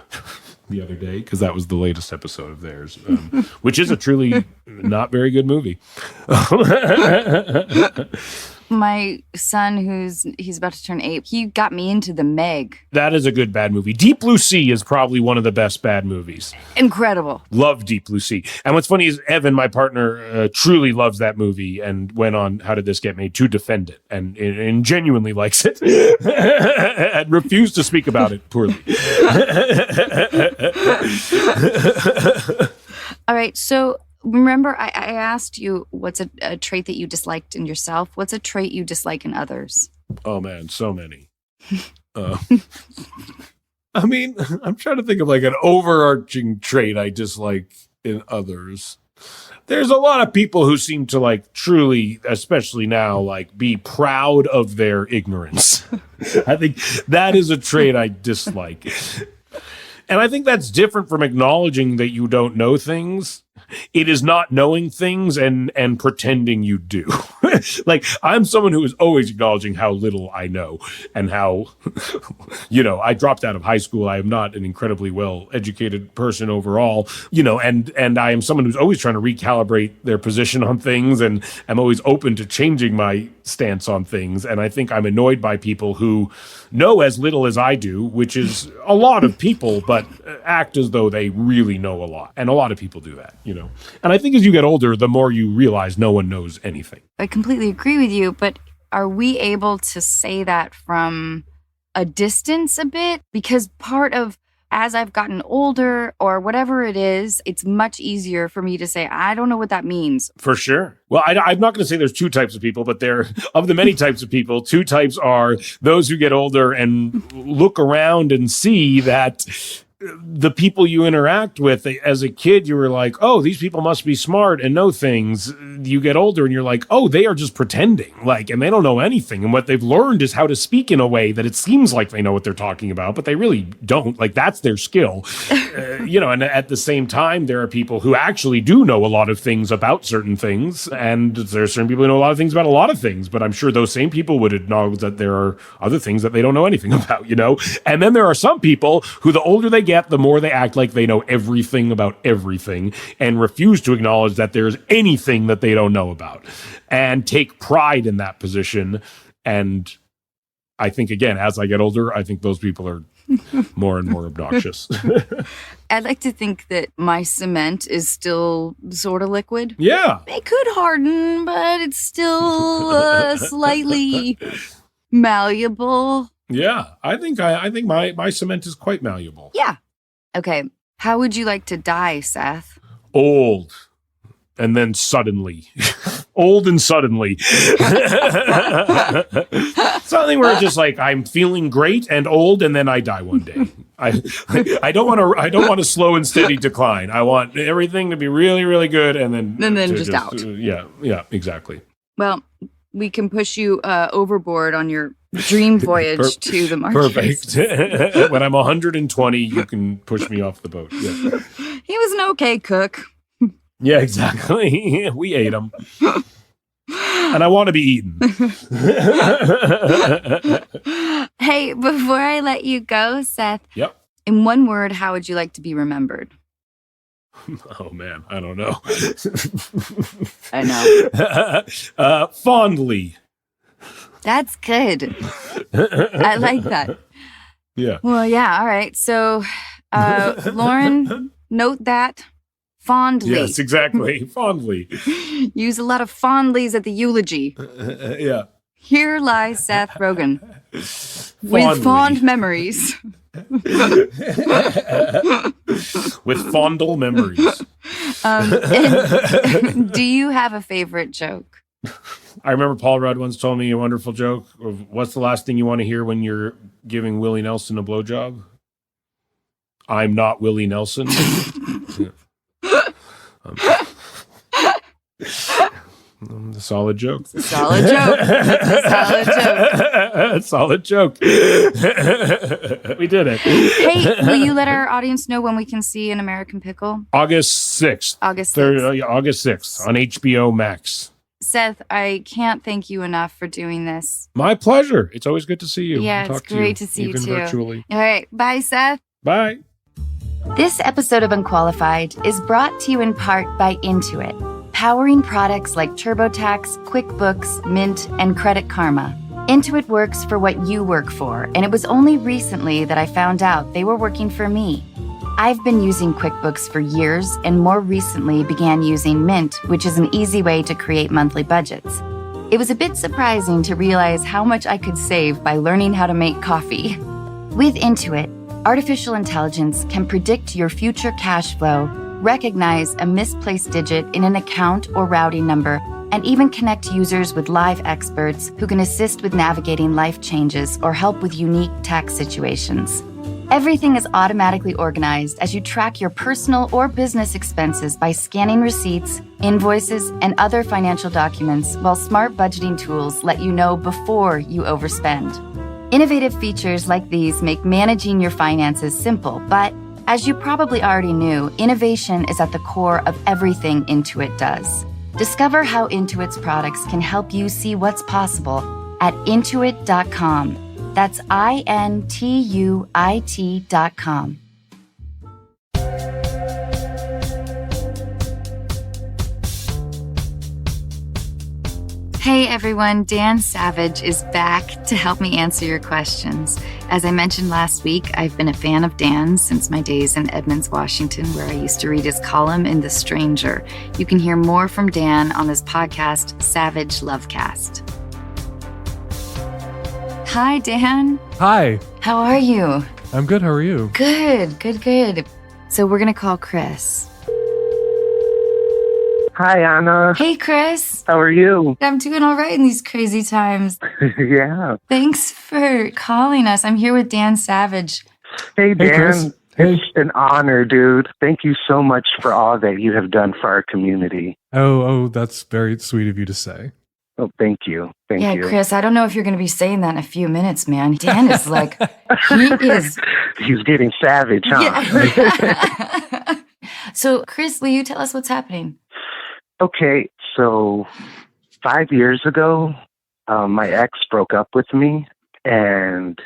the other day because that was the latest episode of theirs, which is a truly not very good movie. My son, he's about to turn 8, he got me into The Meg. That is a good bad movie. Deep Blue Sea is probably one of the best bad movies. Incredible. Love Deep Blue Sea. And what's funny is Evan, my partner, truly loves that movie and went on How Did This Get Made to defend it and genuinely likes it and refused to speak about it poorly. All right, so remember, I asked you what's a trait that you disliked in yourself. What's a trait you dislike in others? Oh, man, so many. I mean, I'm trying to think of an overarching trait I dislike in others. There's a lot of people who seem to truly, especially now, be proud of their ignorance. I think that is a trait I dislike. And I think that's different from acknowledging that you don't know things. It is not knowing things and pretending you do. I'm someone who is always acknowledging how little I know and how, I dropped out of high school. I am not an incredibly well-educated person overall, and I am someone who's always trying to recalibrate their position on things, and I'm always open to changing my stance on things. And I think I'm annoyed by people who know as little as I do, which is a lot of people, but act as though they really know a lot. And a lot of people do that, And I think as you get older, the more you realize no one knows anything. I completely agree with you, but are we able to say that from a distance a bit? Because part of, as I've gotten older or whatever it is, it's much easier for me to say, I don't know what that means. For sure. Well, I'm not going to say there's two types of people, but of the many types of people, two types are those who get older and look around and see that the people you interact with as a kid, you were like, oh, these people must be smart and know things. You get older and you're like, oh, they are just pretending, and they don't know anything. And what they've learned is how to speak in a way that it seems like they know what they're talking about, but they really don't. That's their skill. And at the same time, there are people who actually do know a lot of things about certain things. And there are certain people who know a lot of things about a lot of things, but I'm sure those same people would acknowledge that there are other things that they don't know anything about, And then there are some people who, the older they get, the more they act like they know everything about everything and refuse to acknowledge that there's anything that they don't know about and take pride in that position. And I think, again, as I get older, I think those people are more and more obnoxious. I'd like to think that my cement is still sort of liquid. Yeah. It could harden, but it's still slightly malleable. Yeah. I think my cement is quite malleable. Yeah. Okay. How would you like to die, Seth? Old. And then suddenly. Old and suddenly. Something where it's just like I'm feeling great and old, and then I die one day. I don't want a slow and steady decline. I want everything to be really, really good, and then just out. Yeah, exactly. Well, we can push you overboard on your dream voyage to the Marches. Perfect. When I'm 120, you can push me off the boat. Yeah. He was an okay cook. Yeah, exactly. We ate him. And I want to be eaten. Hey, before I let you go, Seth. Yep. In one word, how would you like to be remembered? Oh, man. I don't know. I know. Fondly. That's good. I like that. Yeah. Well, yeah. All right. So, Lauren, note that. Fondly. Yes, exactly. Fondly. Use a lot of fondlies at the eulogy. Yeah. Here lies Seth Rogen with fond memories. With fondle memories. Do you have a favorite joke? I remember Paul Rudd once told me a wonderful joke of what's the last thing you want to hear when you're giving Willie Nelson a blowjob? I'm not Willie Nelson. Yeah. Solid joke. Solid joke. Solid joke. We did it. Hey, will you let our audience know when we can see An American Pickle? August 6th. August 6th. August 6th on HBO Max. Seth, I can't thank you enough for doing this. My pleasure. It's always good to see you. Yeah, it's great to see you too. Even virtually. All right. Bye, Seth. Bye. This episode of Unqualified is brought to you in part by Intuit, powering products like TurboTax, QuickBooks, Mint, and Credit Karma. Intuit works for what you work for, and it was only recently that I found out they were working for me. I've been using QuickBooks for years and more recently began using Mint, which is an easy way to create monthly budgets. It was a bit surprising to realize how much I could save by learning how to make coffee. With Intuit, artificial intelligence can predict your future cash flow, recognize a misplaced digit in an account or routing number, and even connect users with live experts who can assist with navigating life changes or help with unique tax situations. Everything is automatically organized as you track your personal or business expenses by scanning receipts, invoices, and other financial documents, while smart budgeting tools let you know before you overspend. Innovative features like these make managing your finances simple, but as you probably already knew, innovation is at the core of everything Intuit does. Discover how Intuit's products can help you see what's possible at Intuit.com. That's INTUIT.com. Hey everyone, Dan Savage is back to help me answer your questions. As I mentioned last week, I've been a fan of Dan's since my days in Edmonds, Washington, where I used to read his column in The Stranger. You can hear more from Dan on his podcast, Savage Lovecast. Hi, Dan. Hi. How are you? I'm good. How are you? Good. So we're going to call Chris. Hi, Anna. Hey, Chris. How are you? I'm doing all right in these crazy times. Yeah. Thanks for calling us. I'm here with Dan Savage. Hey, Dan. Chris. Hey. It's an honor, dude. Thank you so much for all that you have done for our community. Oh, that's very sweet of you to say. Oh, thank you. Thank you. Yeah, Chris, I don't know if you're going to be saying that in a few minutes, man. Dan is like, he is. He's getting savage, huh? Yeah. So, Chris, will you tell us what's happening? Okay, so 5 years ago, my ex broke up with me, and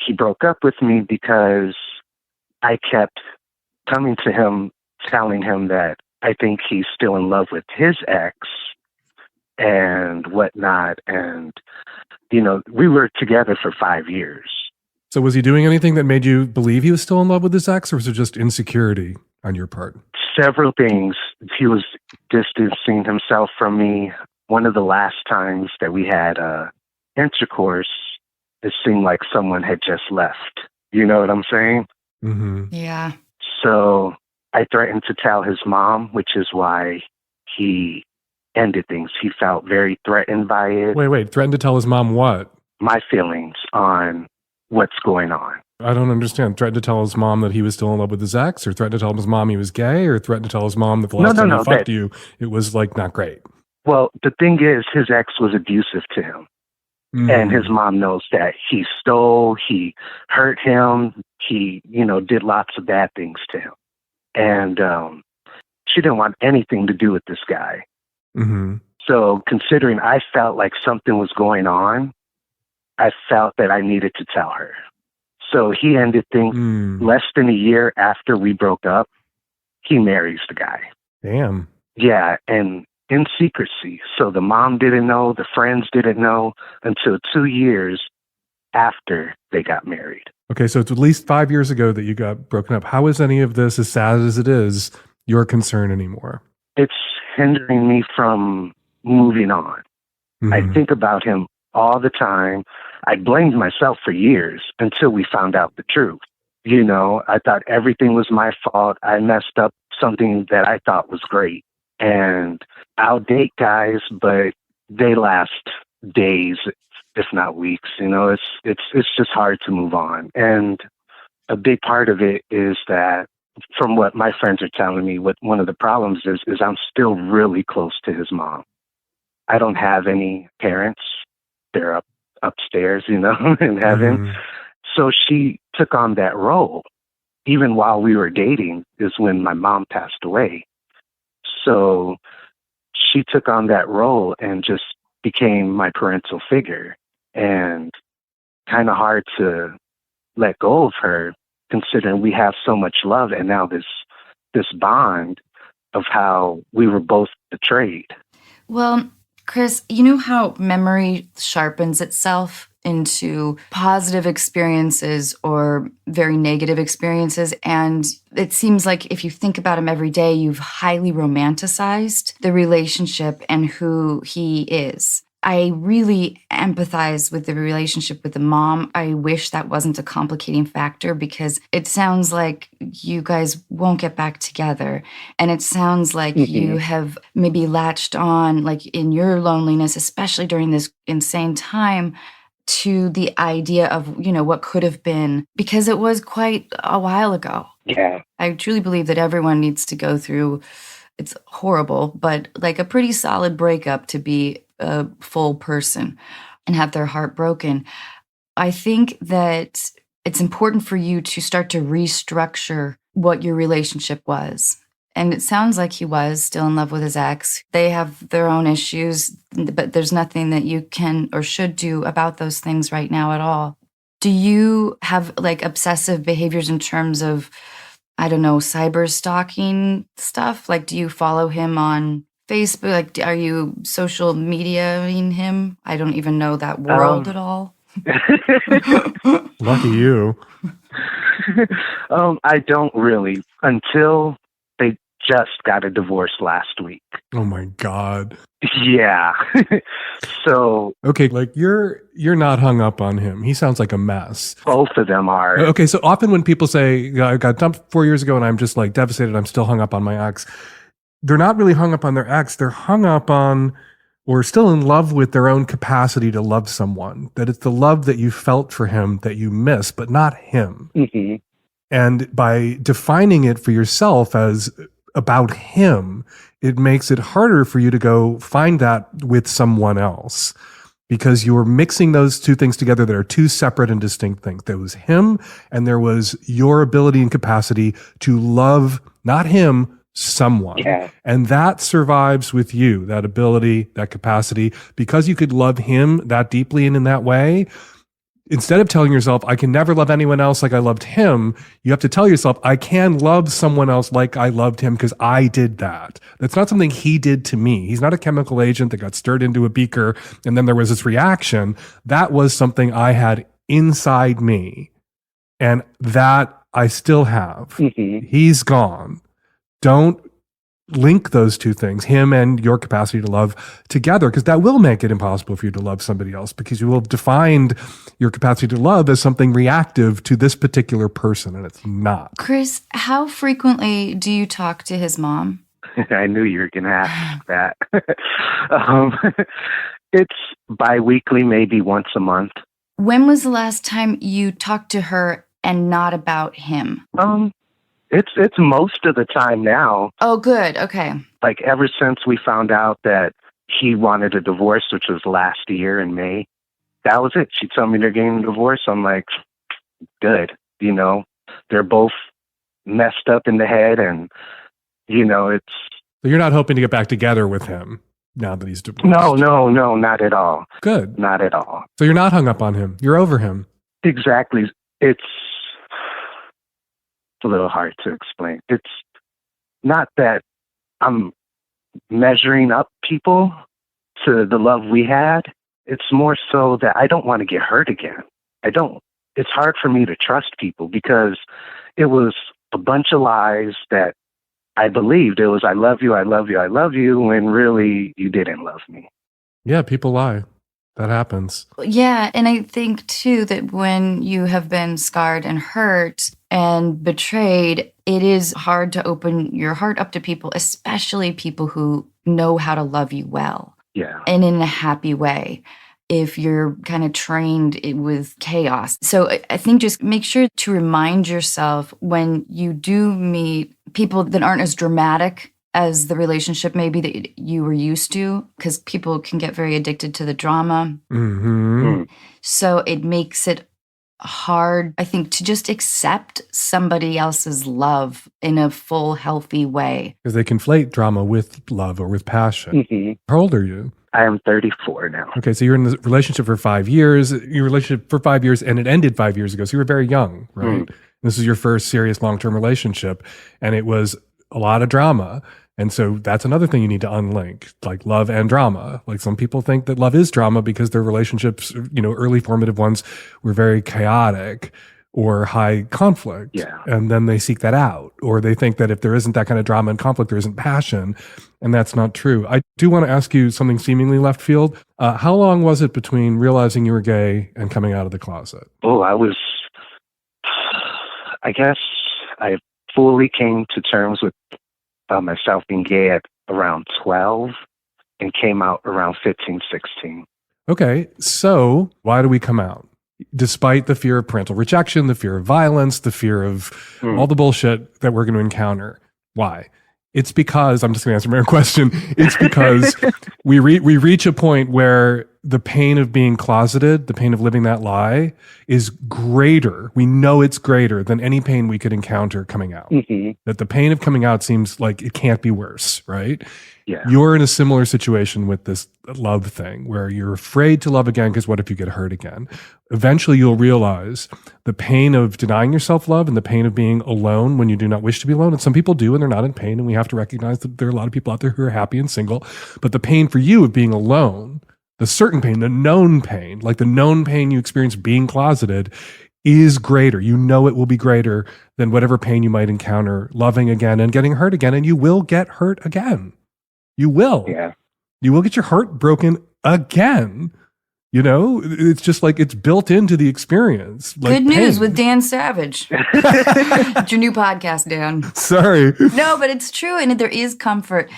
he broke up with me because I kept coming to him, telling him that I think he's still in love with his ex and whatnot. And, you know, we were together for 5 years. So was he doing anything that made you believe he was still in love with his ex, or was it just insecurity on your part? Several things. He was distancing himself from me. One of the last times that we had intercourse, it seemed like someone had just left. You know what I'm saying? Mm-hmm. Yeah. So I threatened to tell his mom, which is why he ended things. He felt very threatened by it. Wait. Threatened to tell his mom what? My feelings on what's going on. I don't understand. Threatened to tell his mom that he was still in love with his ex, or threatened to tell his mom he was gay, or threatened to tell his mom that the last time he fucked you, it was like not great. Well, the thing is, his ex was abusive to him. Mm-hmm. And his mom knows that. He stole, he hurt him, he, did lots of bad things to him. And she didn't want anything to do with this guy. Mm-hmm. So considering I felt like something was going on, I felt that I needed to tell her. So he ended things less than a year after we broke up. He marries the guy. Damn. Yeah, and in secrecy. So the mom didn't know, the friends didn't know until 2 years after they got married. Okay, so it's at least 5 years ago that you got broken up. How is any of this, as sad as it is, your concern anymore? It's hindering me from moving on. Mm-hmm. I think about him all the time. I blamed myself for years until we found out the truth. I thought everything was my fault. I messed up something that I thought was great. And I'll date guys, but they last days, if not weeks. It's just hard to move on. And a big part of it is that, from what my friends are telling me, what one of the problems is I'm still really close to his mom. I don't have any parents. They're upstairs, in heaven. Mm-hmm. So she took on that role. Even while we were dating is when my mom passed away. So she took on that role and just became my parental figure, and kind of hard to let go of her, considering we have so much love and now this bond of how we were both betrayed. Well, Chris, you know how memory sharpens itself into positive experiences or very negative experiences. And it seems like if you think about him every day, you've highly romanticized the relationship and who he is. I really empathize with the relationship with the mom. I wish that wasn't a complicating factor, because it sounds like you guys won't get back together. And it sounds like you have maybe latched on, like in your loneliness, especially during this insane time, to the idea of, what could have been, because it was quite a while ago. Yeah. I truly believe that everyone needs to go through, it's horrible, but like a pretty solid breakup to be a full person and have their heart broken. I think that it's important for you to start to restructure what your relationship was. And it sounds like he was still in love with his ex. They have their own issues, but there's nothing that you can or should do about those things right now at all. Do you have like obsessive behaviors in terms of, I don't know, cyber stalking stuff? Like, do you follow him on Facebook? Like, are you social mediaing him? I don't even know that world at all. Lucky you. I don't really, until they just got a divorce last week. Oh my God. Yeah. So okay, like you're not hung up on him. He sounds like a mess. Both of them are. Okay, so often when people say, I got dumped 4 years ago and I'm just like devastated, I'm still hung up on my ex, they're not really hung up on their ex. They're hung up on, or still in love with, their own capacity to love someone. That it's the love that you felt for him that you miss, but not him. Mm-hmm. And by defining it for yourself as about him, it makes it harder for you to go find that with someone else, because you're mixing those two things together that are two separate and distinct things. There was him, and there was your ability and capacity to love, not him, someone. Yeah. And that survives with you, that ability, that capacity, because you could love him that deeply and in that way. Instead of telling yourself, I can never love anyone else like I loved him, you have to tell yourself, I can love someone else like I loved him because I did that. That's not something he did to me. He's not a chemical agent that got stirred into a beaker and then there was this reaction. That was something I had inside me And that I still have. Mm-hmm. He's gone. Don't link those two things, him and your capacity to love, together, because that will make it impossible for you to love somebody else, because you will have defined your capacity to love as something reactive to this particular person, and it's not. Chris, how frequently do you talk to his mom? I knew you were going to ask that. It's bi-weekly, maybe once a month. When was the last time you talked to her and not about him? It's most of the time now. Oh, good. Okay. Like ever since we found out that he wanted a divorce, which was last year in May, that was it. She told me they're getting a divorce. I'm like, good. You know, they're both messed up in the head, and you know, it's. So you're not hoping to get back together with him now that he's divorced? No, not at all. Good. Not at all. So you're not hung up on him. You're over him. Exactly. It's a little hard to explain. It's not that I'm measuring up people to the love we had. It's more so that I don't want to get hurt again. It's hard for me to trust people because it was a bunch of lies that I believed. It was, I love you, I love you, I love you, when really you didn't love me. Yeah, people lie. That happens. Yeah, and I think too that when you have been scarred and hurt and betrayed, it is hard to open your heart up to people, especially people who know how to love you well. Yeah. And in a happy way, if you're kind of trained with chaos. So I think just make sure to remind yourself when you do meet people that aren't as dramatic as the relationship maybe that you were used to, because people can get very addicted to the drama. Mm-hmm. So it makes it hard, I think, to just accept somebody else's love in a full, healthy way. Because they conflate drama with love or with passion. Mm-hmm. How old are you? I am 34 now. Okay, so you're in the relationship for 5 years. Your relationship for 5 years, and it ended 5 years ago. So you were very young, right? This is your first serious long-term relationship, and it was a lot of drama. And so that's another thing you need to unlink, like love and drama. Like some people think that love is drama because their relationships, you know, early formative ones were very chaotic or high conflict. Yeah. And then they seek that out, or they think that if there isn't that kind of drama and conflict, there isn't passion. And that's not true. I do want to ask you something seemingly left field. How long was it between realizing you were gay and coming out of the closet? Oh, I guess I fully came to terms with myself being gay at around 12 and came out around 15, 16. Okay, so why do we come out? Despite the fear of parental rejection, the fear of violence, the fear of all the bullshit that we're going to encounter. Why? It's because, I'm just going to answer my own question. It's because we reach a point where the pain of being closeted, the pain of living that lie is greater. We know it's greater than any pain we could encounter coming out. Mm-hmm. That the pain of coming out seems like it can't be worse, right? Yeah. You're in a similar situation with this love thing where you're afraid to love again because what if you get hurt again? Eventually you'll realize the pain of denying yourself love and the pain of being alone when you do not wish to be alone. And some people do, and they're not in pain. And we have to recognize that there are a lot of people out there who are happy and single. But the pain for you of being alone, the certain pain, the known pain, like the known pain you experience being closeted, is greater. You know it will be greater than whatever pain you might encounter loving again and getting hurt again. And you will get hurt again. You will. Yeah. You will get your heart broken again. You know, it's just like it's built into the experience. Like Good news pain. with Dan Savage. It's your new podcast, Dan. Sorry. No, but it's true. And there is comfort.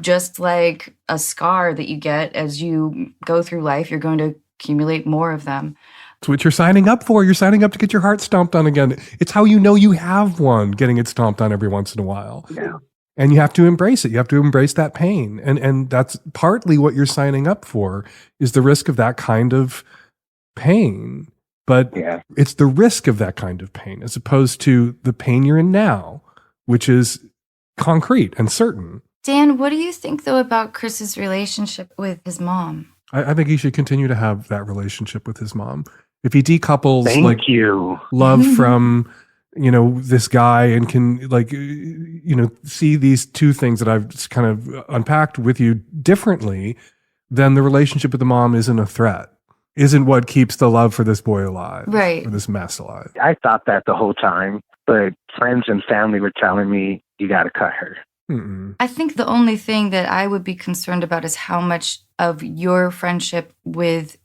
Just like a scar that you get as you go through life, you're going to accumulate more of them. It's what you're signing up for. You're signing up to get your heart stomped on again. It's how you know you have one, getting it stomped on every once in a while. Yeah. And you have to embrace it. You have to embrace that pain. And that's partly what you're signing up for, is the risk of that kind of pain. But it's the risk of that kind of pain as opposed to the pain you're in now, which is concrete and certain. Dan, what do you think, though, about Chris's relationship with his mom? I think he should continue to have that relationship with his mom. If he decouples Thank you. love from, you know, this guy and can, like, you know, see these two things that I've just kind of unpacked with you differently, then the relationship with the mom isn't a threat. isn't what keeps the love for this boy alive. Right. Or this mess alive. I thought that the whole time, but friends and family were telling me, you got to cut her. Mm-mm. I think the only thing that I would be concerned about is how much of your friendship with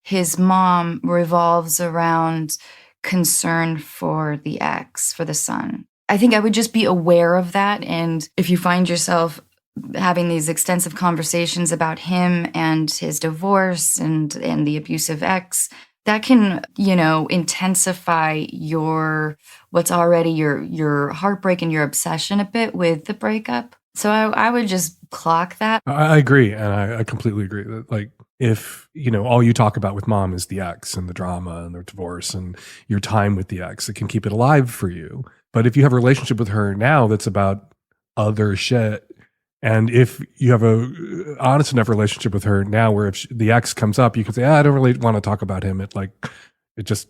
his mom revolves around concern for the ex, for the son. I think I would just be aware of that. And if you find yourself having these extensive conversations about him and his divorce and the abusive ex, that can, intensify what's already your heartbreak and your obsession a bit with the breakup. So I would just clock that. I agree. And I completely agree that, like, if, all you talk about with mom is the ex and the drama and the divorce and your time with the ex, it can keep it alive for you. But if you have a relationship with her now that's about other shit, and if you have a honest enough relationship with her now where if the ex comes up, you can say, I don't really want to talk about him. It just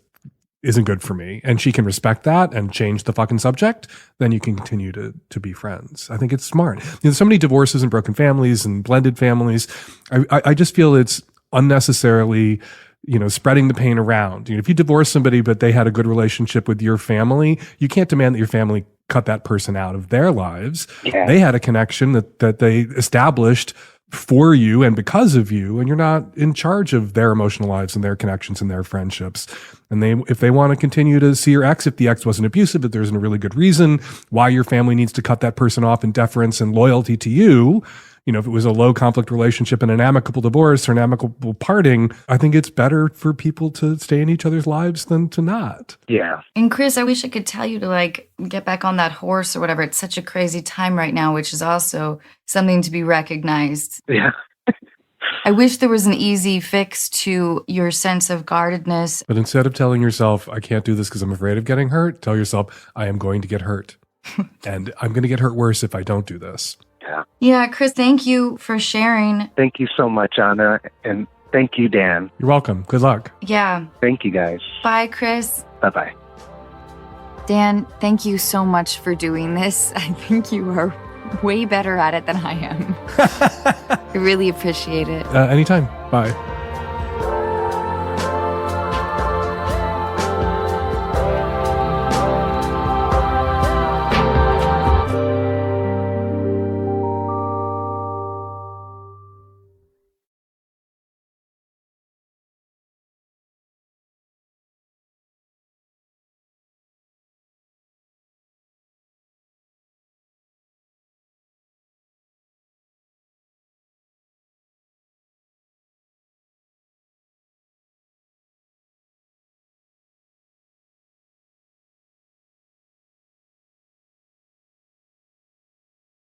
isn't good for me. And she can respect that and change the fucking subject. Then you can continue to be friends. I think it's smart. So many divorces and broken families and blended families. I just feel it's unnecessarily, spreading the pain around. If you divorce somebody, but they had a good relationship with your family, you can't demand that your family cut that person out of their lives. Yeah. They had a connection that they established for you and because of you, and you're not in charge of their emotional lives and their connections and their friendships. And if they want to continue to see your ex, if the ex wasn't abusive, if there's a really good reason why your family needs to cut that person off in deference and loyalty to you, if it was a low conflict relationship and an amicable divorce or an amicable parting, I think it's better for people to stay in each other's lives than to not. Yeah. And Chris, I wish I could tell you to get back on that horse or whatever. It's such a crazy time right now, which is also something to be recognized. Yeah. I wish there was an easy fix to your sense of guardedness. But instead of telling yourself, I can't do this because I'm afraid of getting hurt, tell yourself, I am going to get hurt. And I'm going to get hurt worse if I don't do this. Yeah, Chris, thank you for sharing. Thank you so much, Anna. And thank you, Dan. You're welcome. Good luck. Yeah. Thank you, guys. Bye, Chris. Bye-bye. Dan, thank you so much for doing this. I think you are way better at it than I am. I really appreciate it. Anytime. Bye.